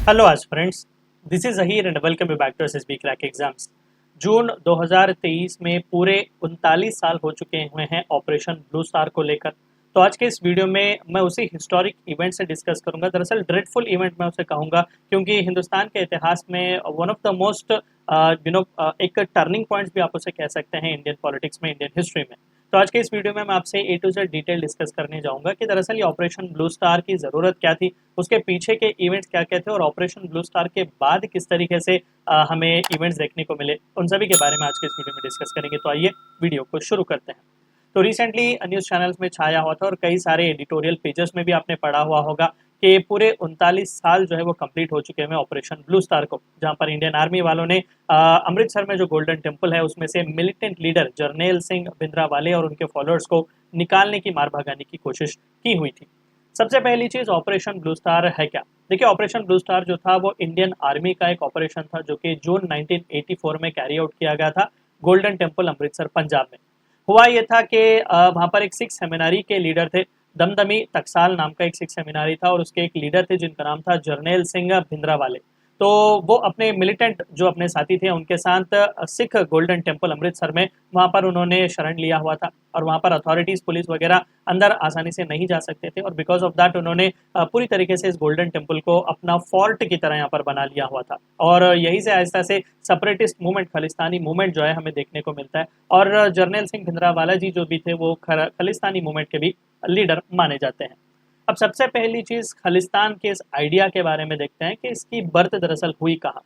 Hello आज friends, this is Zaheer and welcome you back to SSB crack exams. जून 2023 में पूरे 39 साल हो चुके हुए हैं ऑपरेशन ब्लू स्टार को लेकर। तो आज के इस वीडियो में मैं उसी हिस्टोरिक इवेंट से डिस्कस करूंगा। दरअसल ड्रेडफुल इवेंट मैं उसे कहूंगा क्योंकि हिंदुस्तान के इतिहास में वन ऑफ द मोस्ट एक टर्निंग पॉइंट्स भी आप उसे कह सकते हैं इंडियन पॉलिटिक्स में, इंडियन हिस्ट्री में। तो आज के इस वीडियो में मैं आपसे ए टू जेड डिटेल डिस्कस करने जाऊंगा कि दरअसल ये ऑपरेशन ब्लू स्टार की ज़रूरत क्या थी, उसके पीछे के इवेंट्स क्या क्या थे और ऑपरेशन ब्लू स्टार के बाद किस तरीके से हमें इवेंट्स देखने को मिले, उन सभी के बारे में आज के इस वीडियो में डिस्कस करेंगे। तो आइए वीडियो को शुरू करते हैं। तो रिसेंटली न्यूज़ चैनल्स में छाया हुआ था और कई सारे एडिटोरियल पेजेस में भी आपने पढ़ा हुआ होगा कि पूरे 39 साल जो है वो कंप्लीट हो चुके हैं ऑपरेशन ब्लू स्टार को, जहां पर इंडियन आर्मी वालों ने अमृतसर में जो गोल्डन टेम्पल है उसमें से मिलिटेंट लीडर जर्नैल सिंह भिंद्रावाले और उनके फॉलोअर्स को निकालने की, मार भगाने की कोशिश की हुई थी। सबसे पहली चीज, ऑपरेशन ब्लू स्टार है क्या? देखिए, ऑपरेशन ब्लू स्टार जो था वो इंडियन आर्मी का एक ऑपरेशन था जो कि जून 1984 में कैरी आउट किया गया था गोल्डन टेम्पल अमृतसर पंजाब में। हुआ ये था कि वहाँ पर एक सिख सेमिनारी के लीडर थे, दमदमी टकसाल नाम का एक सिख सेमिनारी था और उसके एक लीडर थे जिनका नाम था जर्नैल सिंह भिंद्रावाले। तो वो अपने मिलिटेंट जो अपने साथी थे उनके साथ सिख गोल्डन टेम्पल अमृतसर में वहाँ पर उन्होंने शरण लिया हुआ था और वहाँ पर अथॉरिटीज़, पुलिस वगैरह अंदर आसानी से नहीं जा सकते थे और बिकॉज ऑफ दैट उन्होंने पूरी तरीके से इस गोल्डन टेम्पल को अपना फोर्ट की तरह यहाँ पर बना लिया हुआ था और यहीं से आहिस्ता से सेपरेटिस्ट मूवमेंट, खालिस्तानी मूवमेंट जो है हमें देखने को मिलता है। और जर्नैल सिंह भिंद्रावाला जी जो भी थे वो खालिस्तानी मूवमेंट के भी लीडर माने जाते हैं। अब सबसे पहली चीज खालिस्तान के इस आइडिया के बारे में देखते हैं कि इसकी बर्थ दरअसल हुई कहाँ।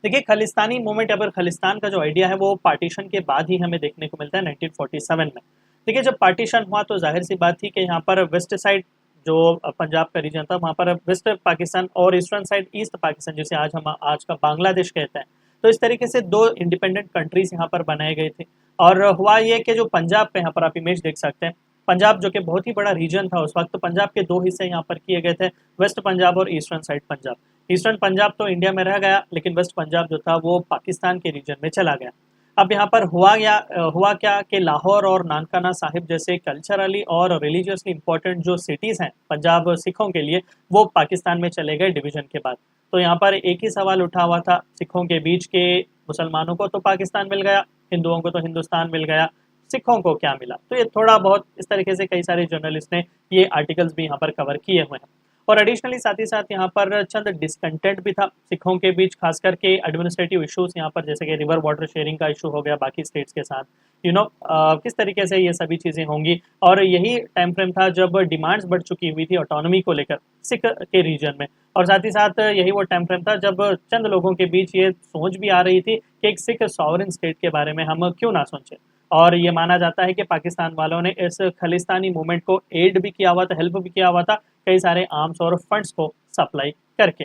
देखिए, खालिस्तानी मूवमेंट या फिर खालिस्तान का जो आइडिया है वो पार्टीशन के बाद ही हमें देखने को मिलता है 1947 में। देखिए, जब पार्टीशन हुआ तो जाहिर सी बात थी कि यहाँ पर वेस्ट साइड जो पंजाब का रीजन था वहाँ पर वेस्ट पाकिस्तान और ईस्टर्न साइड ईस्ट पाकिस्तान, जिसे आज का बांग्लादेश कहते हैं। तो इस तरीके से दो इंडिपेंडेंट कंट्रीज यहाँ पर बनाए गए थे। और हुआ ये कि जो पंजाब पे, यहाँ पर आप इमेज देख सकते हैं, पंजाब जो कि बहुत ही बड़ा रीजन था उस वक्त, तो पंजाब के दो हिस्से यहाँ पर किए गए थे, वेस्ट पंजाब और eastern side Punjab. Eastern Punjab तो इंडिया में रह गया लेकिन वेस्ट पंजाब जो था वो पाकिस्तान के रीजन में चला गया। अब यहाँ पर हुआ क्या कि लाहौर और नानकाना साहिब जैसे कल्चरली और रिलीजियसली इंपॉर्टेंट जो सिटीज़ हैं पंजाब सिखों के लिए, वो पाकिस्तान में चले गए डिवीजन के बाद। तो यहाँ पर एक ही सवाल उठा हुआ था सिखों के बीच के, मुसलमानों को तो पाकिस्तान मिल गया, हिंदुओं को तो हिंदुस्तान मिल गया, सिखों को क्या मिला? तो ये थोड़ा बहुत इस तरीके से कई सारे जर्नलिस्ट ने ये आर्टिकल्स भी यहाँ पर कवर किए हुए हैं। और एडिशनली साथ ही साथ यहाँ पर चंद डिसकंटेंट भी था सिखों के बीच, खास करके एडमिनिस्ट्रेटिव इश्यूज यहाँ पर, जैसे कि रिवर वाटर शेयरिंग का इशू हो गया बाकी स्टेट्स के साथ। किस तरीके से ये सभी चीज़ें होंगी। और यही टाइम फ्रेम था जब डिमांड्स बढ़ चुकी हुई थी ऑटोनॉमी को लेकर सिख के रीजन में। और साथ ही साथ यही वो टाइम फ्रेम था जब चंद लोगों के बीच ये सोच भी आ रही थी कि एक सिख सॉवरेन स्टेट के बारे में हम क्यों ना सोचें। और ये माना जाता है कि पाकिस्तान वालों ने इस खालिस्तानी मूवमेंट को एड भी किया हुआ था, हेल्प भी किया हुआ था कई सारे आर्म्स और फंड्स को सप्लाई करके।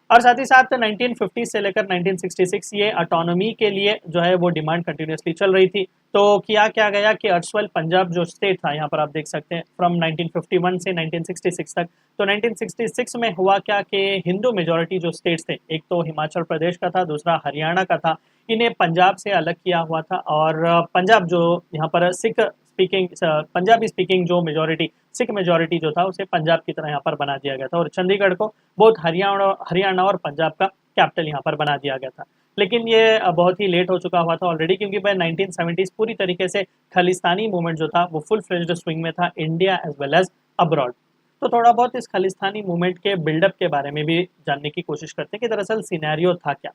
और साथ ही साथ 1950 से लेकर 1966 ये ऑटोनॉमी के लिए जो है वो डिमांड कंटिन्यूसली चल रही थी। तो किया क्या गया कि अर्सवाइल पंजाब जो स्टेट था, यहाँ पर आप देख सकते हैं फ्रॉम 1951 से 1966 तक। तो 1966 में हुआ क्या कि हिंदू मेजोरिटी जो स्टेट्स थे, एक तो हिमाचल प्रदेश का था, दूसरा हरियाणा का था, इन्हें पंजाब से अलग किया हुआ था। और पंजाब जो यहाँ पर सिख स्पीकिंग, पंजाबी स्पीकिंग जो मेजोरिटी, सिख मेजोरिटी जो था उसे पंजाब की तरह यहाँ पर बना दिया गया था और चंडीगढ़ को बहुत हरियाणा और पंजाब का कैपिटल यहाँ पर बना दिया गया था। लेकिन ये बहुत ही लेट हो चुका हुआ था ऑलरेडी, क्योंकि बाय 1970s पूरी तरीके से खालिस्तानी मूवमेंट जो था वो फुल फ्लेज्ड स्विंग में था, India as well as abroad. तो थोड़ा बहुत इस खालिस्तानी मूवमेंट के बिल्डअप के बारे में भी जानने की कोशिश करते हैं कि दरअसल सिनेरियो था क्या।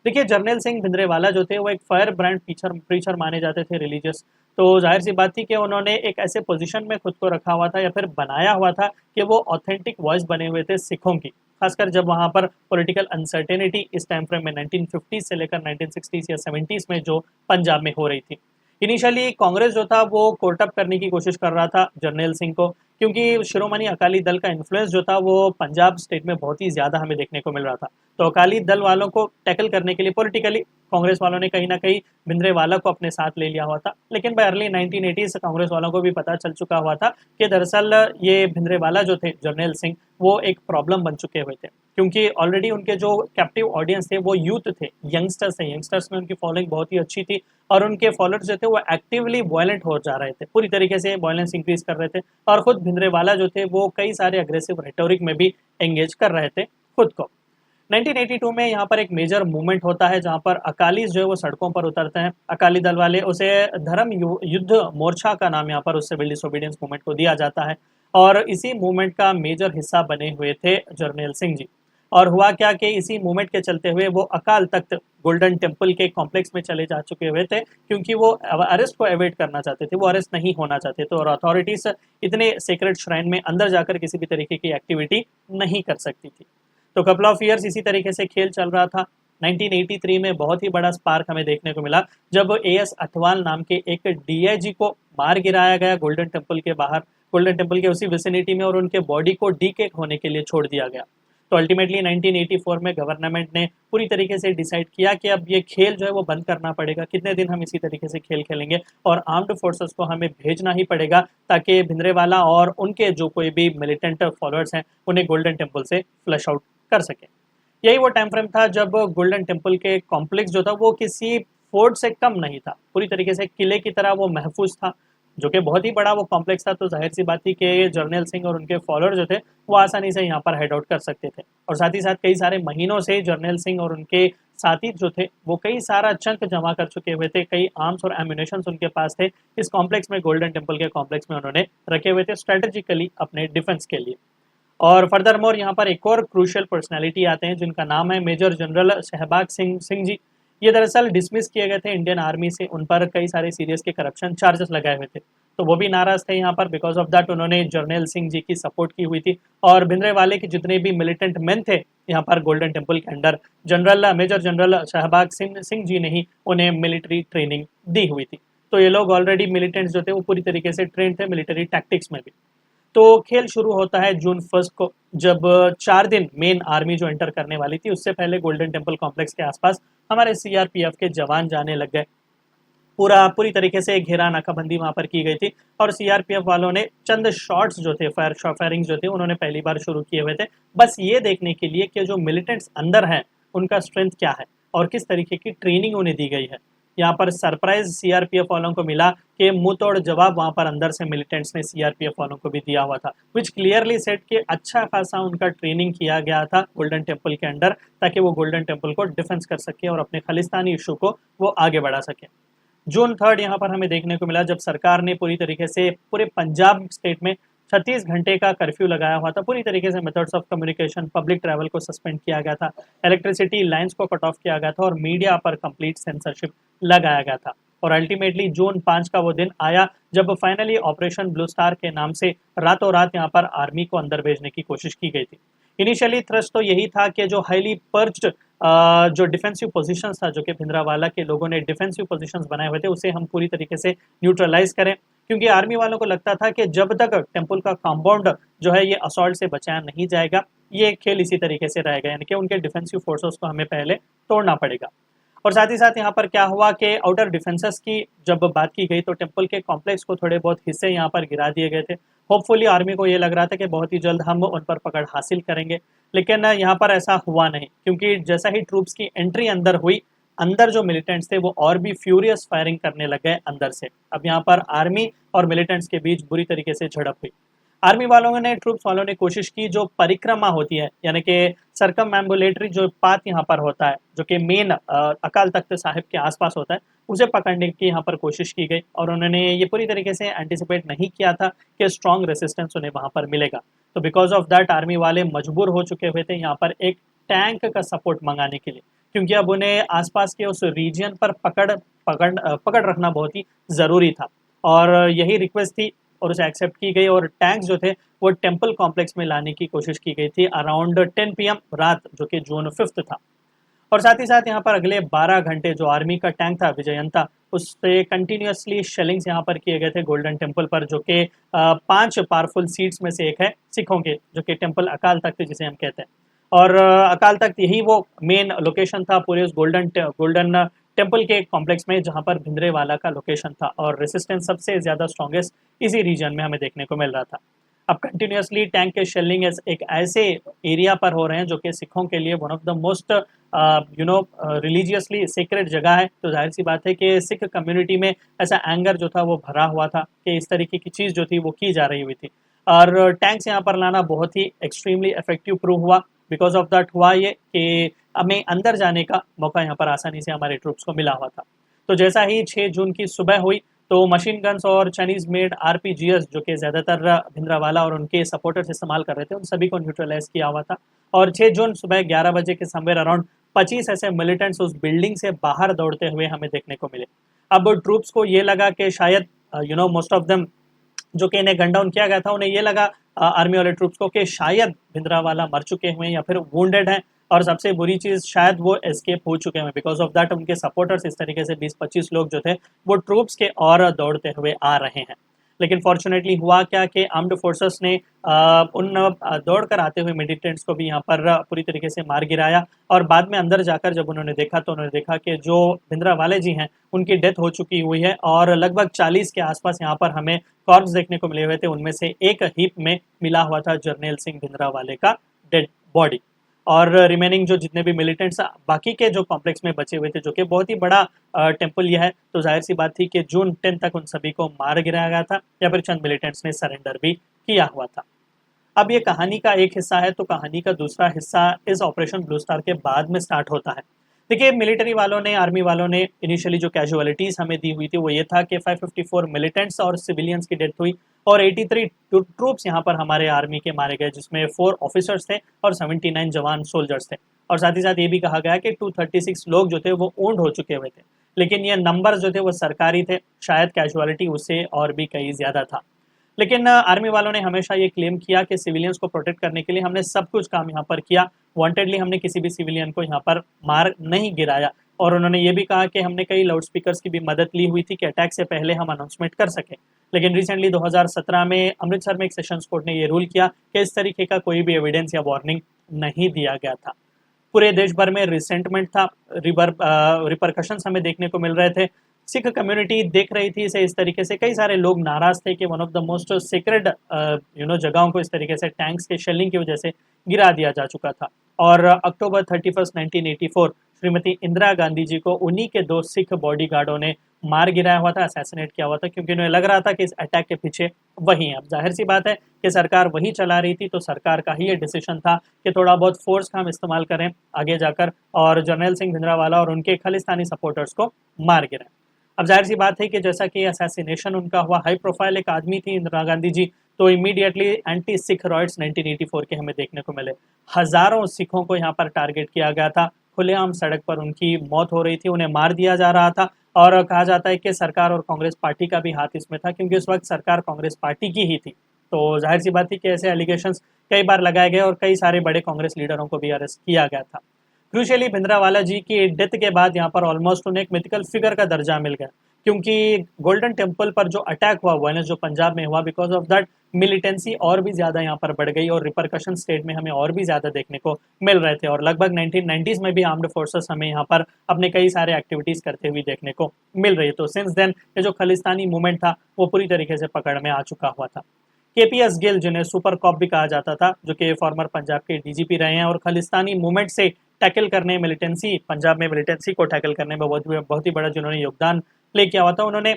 देखिए, जर्नैल सिंह भिंद्रेवाला जो थे वो एक फायर ब्रांड प्रीचर माने जाते थे, रिलीजियस। तो जाहिर सी बात थी कि उन्होंने एक ऐसे पोजीशन में खुद को रखा हुआ था या फिर बनाया हुआ था कि वो ऑथेंटिक वॉइस बने हुए थे सिखों की, खासकर जब वहाँ पर पॉलिटिकल अनसर्टेनिटी इस टाइम फ्रेम में 1950 से लेकर 1960s या 70s में जो पंजाब में हो रही थी। इनिशियली कांग्रेस जो था वो कोर्ट अप करने की कोशिश कर रहा था जर्नैल सिंह को, क्योंकि शिरोमणि अकाली दल का इन्फ्लुएंस जो था वो पंजाब स्टेट में बहुत ही ज़्यादा हमें देखने को मिल रहा था। तो अकाली दल वालों को टैकल करने के लिए पॉलिटिकली कांग्रेस वालों ने कहीं ना कहीं भिंद्रेवाला को अपने साथ ले लिया हुआ था। लेकिन बाय अर्ली 1980s कांग्रेस वालों को भी पता चल चुका हुआ था कि दरअसल ये भिंद्रेवाला जो थे, जर्नैल सिंह, वो एक प्रॉब्लम बन चुके हुए थे, क्योंकि ऑलरेडी उनके जो कैप्टिव ऑडियंस थे वो यूथ थे, यंगस्टर्स थे। यंगस्टर्स में उनकी फॉलोइंग बहुत ही अच्छी थी और उनके फॉलोअर्स जो थे वो एक्टिवली वायलेंट हो जा रहे थे, पूरी तरीके से वायलेंस इंक्रीज कर रहे थे। और खुद भिंद्रेवाला जो थे वो कई सारे अग्रेसिव रेटोरिक में भी एंगेज कर रहे थे खुद को। 1982 में यहाँ पर एक मेजर मूवमेंट होता है जहाँ पर अकालीस जो है वो सड़कों पर उतरते हैं। अकाली दल वाले, उसे धर्म युद्ध मोर्चा का नाम यहाँ पर उस सिविल डिसोबीडियंस मूवमेंट को दिया जाता है, और इसी मूवमेंट का मेजर हिस्सा बने हुए थे जर्नैल सिंह जी। और हुआ क्या कि इसी मूवमेंट के चलते हुए वो अकाल तख्त गोल्डन टेम्पल के कॉम्प्लेक्स में चले जा चुके हुए थे, क्योंकि वो अरेस्ट को अवॉइड करना चाहते थे, वो अरेस्ट नहीं होना चाहते थे, और अथॉरिटीज इतने सीक्रेट श्राइन में अंदर जाकर किसी भी तरीके की एक्टिविटी नहीं कर सकती थी। तो कपल ऑफ ईयर्स इसी तरीके से खेल चल रहा था। 1983 में बहुत ही बड़ा स्पार्क हमें देखने को मिला जब एएस अठवाल नाम के एक डीआईजी को मार गिराया गया गोल्डन टेम्पल के बाहर, गोल्डन टेम्पल के उसी विसिनिटी में, और उनके बॉडी को डीके होने के लिए छोड़ दिया गया। तो अल्टीमेटली 1984 में गवर्नमेंट ने पूरी तरीके से डिसाइड किया कि अब ये खेल जो है वो बंद करना पड़ेगा, कितने दिन हम इसी तरीके से खेल खेलेंगे, और आर्म्ड फोर्सेस को हमें भेजना ही पड़ेगा ताकि भिंद्रेवाला और उनके जो कोई भी मिलिटेंट फॉलोअर्स हैं उन्हें गोल्डन टेम्पल से फ्लश आउट कर सके। यही वो टाइम फ्रेम था जब गोल्डन टेम्पल के कॉम्प्लेक्स जो था वो किसी फोर्ट से कम नहीं था, पूरी तरीके से किले की तरह वो महफूज था, जो कि बहुत ही बड़ा वो कॉम्प्लेक्स था। तो जाहिर सी बात थी कि जर्नैल सिंह और उनके फॉलोअर जो थे वो आसानी से यहाँ पर हेड आउट कर सकते थे, और साथ ही साथ कई सारे महीनों से जर्नैल सिंह और उनके साथी जो थे वो कई सारा चंक जमा कर चुके हुए थे, कई आर्म्स और एम्यूनेशन उनके पास थे इस कॉम्प्लेक्स में, गोल्डन टेम्पल के कॉम्प्लेक्स में उन्होंने रखे हुए थे स्ट्रेटेजिकली अपने डिफेंस के लिए। और फर्दर मोर यहाँ पर एक और क्रूशियल पर्सनैलिटी आते हैं जिनका नाम है मेजर जनरल शहबाग सिंह जी। ये दरअसल डिसमिस किए गए थे इंडियन आर्मी से, उन पर कई सारे सीरियस के करप्शन चार्जेस लगाए हुए थे, तो वो भी नाराज थे यहाँ पर। बिकॉज ऑफ दैट उन्होंने जर्नैल सिंह जी की सपोर्ट की हुई थी, और भिंद्रेवाले के जितने भी मिलिटेंट मैन थे यहाँ पर गोल्डन टेम्पल के under, major general Sehwag Singh ji ने ही उन्हें मिलिट्री ट्रेनिंग दी हुई थी। तो ये लोग ऑलरेडी मिलिटेंट्स जो थे वो पूरी तरीके से ट्रेन थे मिलिट्री टैक्टिक्स में भी। तो खेल शुरू होता है जून 1 को, जब 4 दिन मेन आर्मी जो एंटर करने वाली थी उससे पहले गोल्डन टेम्पल कॉम्प्लेक्स के आसपास हमारे सीआरपीएफ के जवान जाने लग गए। पूरी तरीके से घेरा नाकाबंदी वहां पर की गई थी, और सीआरपीएफ वालों ने चंद शॉट्स जो थे, फायरिंग जो थे उन्होंने पहली बार शुरू किए हुए थे, बस ये देखने के लिए कि जो मिलिटेंट्स अंदर हैं उनका स्ट्रेंथ क्या है और किस तरीके की ट्रेनिंग उन्हें दी गई है। यहाँ पर सरप्राइज सीआरपीएफ वालों को मिला कि मुंह तोड़ जवाब वहां पर अंदर से मिलिटेंट्स ने सीआरपीएफ वालों को भी दिया हुआ था, विच क्लियरली सेट कि अच्छा खासा उनका ट्रेनिंग किया गया था गोल्डन टेम्पल के अंडर, ताकि वो गोल्डन टेम्पल को डिफेंस कर सके और अपने खालिस्तानी इशू को वो आगे बढ़ा सके। जून 3 यहाँ पर हमें देखने को मिला जब सरकार ने पूरी तरीके से पूरे पंजाब स्टेट में 36 घंटे का कर्फ्यू लगाया हुआ था। पूरी तरीके से methods of communication, public travel को सस्पेंड किया गया था, इलेक्ट्रिसिटी लाइंस को कट ऑफ किया गया था, और मीडिया पर कंप्लीट सेंसरशिप लगाया गया था। और अल्टीमेटली जून 5 का वो दिन आया जब फाइनली ऑपरेशन ब्लू स्टार के नाम से रातों रात यहाँ पर आर्मी को अंदर भेजने की कोशिश की गई थी। इनिशियली थ्रस्ट तो यही था कि जो हाईली पर्च्ड जो डिफेंसिव पोजीशंस था, जो कि भिंद्रावाला के लोगों ने डिफेंसिव पोजीशंस बनाए हुए थे, उसे हम पूरी तरीके से न्यूट्रलाइज करें, क्योंकि आर्मी वालों को लगता था कि जब तक टेम्पल का कंपाउंड जो है ये असॉल्ट से बचाया नहीं जाएगा, ये खेल इसी तरीके से रहेगा, यानी कि उनके डिफेंसिव फोर्सेस को हमें पहले तोड़ना पड़ेगा। और साथ ही साथ यहाँ पर क्या हुआ कि आउटर डिफेंसेस की जब बात की गई तो टेम्पल के कॉम्प्लेक्स को थोड़े बहुत हिस्से यहाँ पर गिरा दिए गए थे। होपफुली आर्मी को ये लग रहा था कि बहुत ही जल्द हम उन पर पकड़ हासिल करेंगे, लेकिन यहाँ पर ऐसा हुआ नहीं, क्योंकि जैसा ही ट्रूप्स की एंट्री अंदर हुई, अंदर जो मिलिटेंट्स थे वो और भी फ्यूरियस फायरिंग करने लग गए अंदर से। अब यहाँ पर आर्मी और मिलिटेंट्स के बीच बुरी तरीके से झड़प हुई। आर्मी वालों ने, ट्रूप्स वालों ने कोशिश की, जो परिक्रमा होती है यानी कि सरकम एम्बुलेटरी जो पाथ यहाँ पर होता है, जो कि मेन अकाल तख्त साहिब के आसपास होता है, उसे पकड़ने की यहाँ पर कोशिश की गई, और उन्होंने ये पूरी तरीके से एंटिसिपेट नहीं किया था कि स्ट्रॉन्ग रेसिस्टेंस उन्हें वहाँ पर मिलेगा। तो बिकॉज ऑफ दैट आर्मी वाले मजबूर हो चुके हुए थे यहाँ पर एक टैंक का सपोर्ट मंगाने के लिए, क्योंकि अब उन्हें आसपास के उस रीजन पर पकड़ रखना बहुत ही ज़रूरी था, और यही रिक्वेस्ट थी और उसे एक्सेप्ट की गई, और टैंक्स जो थे वो टेम्पल कॉम्प्लेक्स में लाने की कोशिश की गई थी अराउंड 10 PM रात, जो कि जून 5 था। और साथ ही साथ यहाँ पर अगले 12 घंटे जो आर्मी का टैंक था विजयंता, उस पे कंटिन्यूसली शेलिंग्स यहाँ पर किए गए थे गोल्डन टेम्पल पर, जो कि 5 पावरफुल सीट्स में से एक है सिखों के, जो कि टेम्पल अकाल तख्त जिसे हम कहते हैं। और अकाल तख्त यही वो मेन लोकेशन था पूरे उस गोल्डन टेम्पल के कॉम्प्लेक्स में जहाँ पर भिंद्रेवाला का लोकेशन था, और रेसिस्टेंस सबसे ज़्यादा स्ट्रॉन्गेस्ट इसी रीजन में हमें देखने को मिल रहा था। अब कंटिन्यूसली टैंक के शेलिंग एक ऐसे एरिया पर हो रहे हैं जो कि सिखों के लिए one of the most religiously secret जगह है, तो जाहिर सी बात है कि सिख कम्युनिटी में ऐसा एंगर जो था वो भरा हुआ था कि इस तरीके की चीज़ जो थी वो की जा रही हुई थी। और टैंक्स यहाँ पर लाना बहुत ही एक्सट्रीमली इफेक्टिव प्रूव हुआ, बिकॉज ऑफ दैट हुआ ये कि हमें अंदर जाने का मौका यहाँ पर आसानी से हमारे ट्रूप्स को मिला हुआ था। तो जैसा ही 6 जून की सुबह हुई तो मशीन गन्स और चाइनीज मेड आरपीजीएस जो कि ज़्यादातर भिंद्रावाला और उनके सपोर्टर्स इस्तेमाल कर रहे थे, उन सभी को न्यूट्रलाइज किया हुआ था। और 6 जून सुबह 11 बजे के समवेयर अराउंड 25 ऐसे मिलिटेंट्स उस बिल्डिंग से बाहर दौड़ते हुए हमें देखने को मिले। अब ट्रूप्स को ये लगा कि शायद मोस्ट ऑफ देम जो कि इन्हें गन डाउन किया गया था, उन्हें ये लगा आर्मी वाले ट्रूप्स को कि शायद भिंद्रावाला मर चुके हुए हैं या फिर वुंडेड हैं, और सबसे बुरी चीज़ शायद वो एस्केप हो चुके हैं। बिकॉज ऑफ दैट उनके सपोर्टर्स इस तरीके से 20-25 लोग जो थे वो ट्रूप्स के और दौड़ते हुए आ रहे हैं। लेकिन फॉर्चुनेटली हुआ क्या कि आर्म्ड फोर्सेस ने उन दौड़ कर आते हुए मिलिटेंट्स को भी यहाँ पर पूरी तरीके से मार गिराया, और बाद में अंदर जाकर जब उन्होंने देखा तो उन्होंने देखा कि जो भिंद्रावाले जी हैं उनकी डेथ हो चुकी हुई है, और लगभग 40 के आसपास यहाँ पर हमें कॉर्प्स देखने को मिले हुए थे। उनमें से एक हीप में मिला हुआ था जर्नैल सिंह भिंद्रावाले का डेड बॉडी, और रिमेनिंग जो जितने भी मिलिटेंट्स बाकी के जो कॉम्प्लेक्स में बचे हुए थे, जो कि बहुत ही बड़ा टेम्पल यह है, तो जाहिर सी बात थी कि जून 10 तक उन सभी को मार गिराया गया था या फिर चंद मिलिटेंट्स ने सरेंडर भी किया हुआ था। अब ये कहानी का एक हिस्सा है, तो कहानी का दूसरा हिस्सा इस ऑपरेशन ब्लू स्टार के बाद में स्टार्ट होता है। देखिए, मिलिट्री वालों ने, आर्मी वालों ने इनिशियली जो कैजुअलिटीज हमें दी हुई थी वो ये था कि 554 मिलिटेंट्स और सिविलियंस की डेथ हुई, और 83 ट्रूप्स यहाँ पर हमारे आर्मी के मारे गए, जिसमें 4 ऑफिसर्स थे और 79 जवान सोल्जर्स थे। और साथ ही साथ ये भी कहा गया कि 236 लोग जो थे वो ओन्ड हो चुके हुए थे। लेकिन ये नंबर जो थे वो सरकारी थे, शायद कैजुअलिटी उससे और भी कहीं ज़्यादा था। लेकिन आर्मी वालों ने हमेशा ये क्लेम किया कि सिविलियंस को प्रोटेक्ट करने के लिए हमने सब कुछ काम यहाँ पर किया, वांटेडली हमने किसी भी सिविलियन को यहाँ पर मार नहीं गिराया। और उन्होंने ये भी कहा कि हमने कई लाउड स्पीकर्स की भी मदद ली हुई थी कि अटैक से पहले हम अनाउंसमेंट कर सकें। लेकिन रिसेंटली 2017 में अमृतसर में एक सेशंस कोर्ट ने ये रूल किया कि इस तरीके का कोई भी एविडेंस या वार्निंग नहीं दिया गया था। पूरे देश भर में रिसेंटमेंट था, रिपरकशंस हमें देखने को मिल रहे थे। सिख कम्युनिटी देख रही थी इसे इस तरीके से, कई सारे लोग नाराज थे कि one of the most secret जगहों को इस तरीके से टैंक्स के शेलिंग की वजह से गिरा दिया जा चुका था। और अक्टूबर 31, 1984 श्रीमती इंदिरा गांधी जी को उन्हीं के 2 सिख बॉडीगार्डों ने मार गिराया हुआ था, असैसिनेट किया हुआ था, क्योंकि उन्हें लग रहा था कि इस अटैक के पीछे वही है। अब जाहिर सी बात है कि सरकार वही चला रही थी, तो सरकार का ही ये डिसीजन था कि थोड़ा बहुत फोर्स का हम इस्तेमाल करें आगे जाकर और जर्नैल सिंह भिंद्रावाला और उनके खालिस्तानी सपोर्टर्स को मार गिराएं। अब जाहिर सी बात है कि जैसा कि असैसिनेशन उनका हुआ, हाई प्रोफाइल एक आदमी थी इंदिरा गांधी जी, तो इमीडिएटली एंटी सिख रॉयट्स 1984 के हमें देखने को मिले। हजारों सिखों को यहाँ पर टारगेट किया गया था, खुलेआम सड़क पर उनकी मौत हो रही थी, उन्हें मार दिया जा रहा था। और कहा जाता है कि सरकार और कांग्रेस पार्टी का भी हाथ इसमें था, क्योंकि उस वक्त सरकार कांग्रेस पार्टी की ही थी। तो जाहिर सी बात थी कि ऐसे एलिगेशंस कई बार लगाए गए और कई सारे बड़े कांग्रेस लीडरों को भी अरेस्ट किया गया था। क्रूशियली भिंद्रावाला जी की डेथ के बाद यहाँ पर ऑलमोस्ट उन्हें एक मिथिकल फिगर का दर्जा मिल गया, क्योंकि गोल्डन टेम्पल पर जो अटैक हुआ जो पंजाब में हुआ, बिकॉज ऑफ दैट मिलिटेंसी और भी ज़्यादा यहाँ पर बढ़ गई और रिपरकशन स्टेट में हमें और भी ज़्यादा देखने को मिल रहे थे। और लगभग 1990s में भी आर्म्ड फोर्सेस हमें यहाँ पर अपने कई सारे एक्टिविटीज़ करते हुए देखने को मिल रही है। तो सिंस देन ये जो खालिस्तानी मूवमेंट था वो पूरी तरीके से पकड़ में आ चुका हुआ था। केपीएस गिल, जिन्हें सुपर कॉप भी कहा जाता था, जो कि फॉर्मर पंजाब के डीजीपी रहे हैं और खालिस्तानी मूवमेंट से टैकल करने, मिलिटेंसी, पंजाब में मिलिटेंसी को टैकल करने में बहुत ही बड़ा जिन्होंने योगदान प्ले किया हुआ था, उन्होंने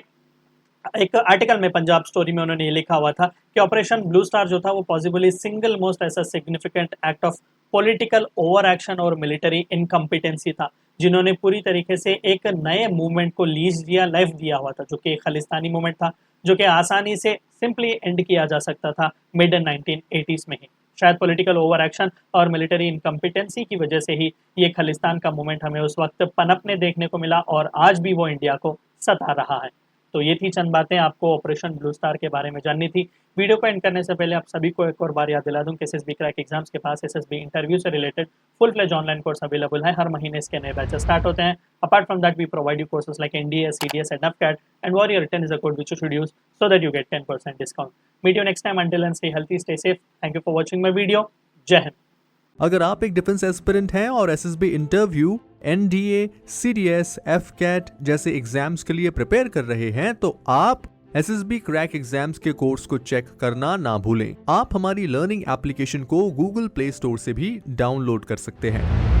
एक आर्टिकल में पंजाब स्टोरी में उन्होंने ये लिखा हुआ था कि ऑपरेशन ब्लू स्टार जो था वो पॉसिबली सिंगल मोस्ट ऐसा significant act of political over action और मिलिट्री इनकम्पिटेंसी था, जिन्होंने पूरी तरीके से एक नए मूवमेंट को लीज दिया, लाइफ दिया हुआ था, जो कि खालिस्तानी मूवमेंट था, जो कि आसानी से सिंपली एंड किया जा सकता था मिड 1980s में ही। शायद पॉलिटिकल ओवर एक्शन और मिलिट्री इनकम्पिटेंसी की वजह से ही ये खालिस्तान का मूवमेंट हमें उस वक्त पनपने देखने को मिला और आज भी वो इंडिया को सता रहा है। तो ये थी चंद बातें आपको ऑपरेशन ब्लू स्टार के बारे में जाननी थी। वीडियो को एंड करने से पहले आप सभी को एक और बार याद दिला दूं कि एसएसबी क्रैक एग्जाम्स के पास एसएसबी इंटरव्यू से related full fledge online course available है। हर महीने इसके नए बैचेस स्टार्ट होते हैं। Apart from that we provide you courses like NDA, CDS and AFCAT and warrior 10 is a code which you should use so that you get 10% discount. Meet you next time. Until then, stay healthy, stay safe. Thank you for watching my video. जय हिंद। अगर आप एक defence aspirant हैं और SSB interview, NDA, CDS, AFCAT जैसे exams के लिए prepare कर रहे हैं तो आप एसएसबी क्रैक एग्जाम्स के कोर्स को चेक करना ना भूलें। आप हमारी लर्निंग एप्लीकेशन को गूगल प्ले स्टोर से भी डाउनलोड कर सकते हैं।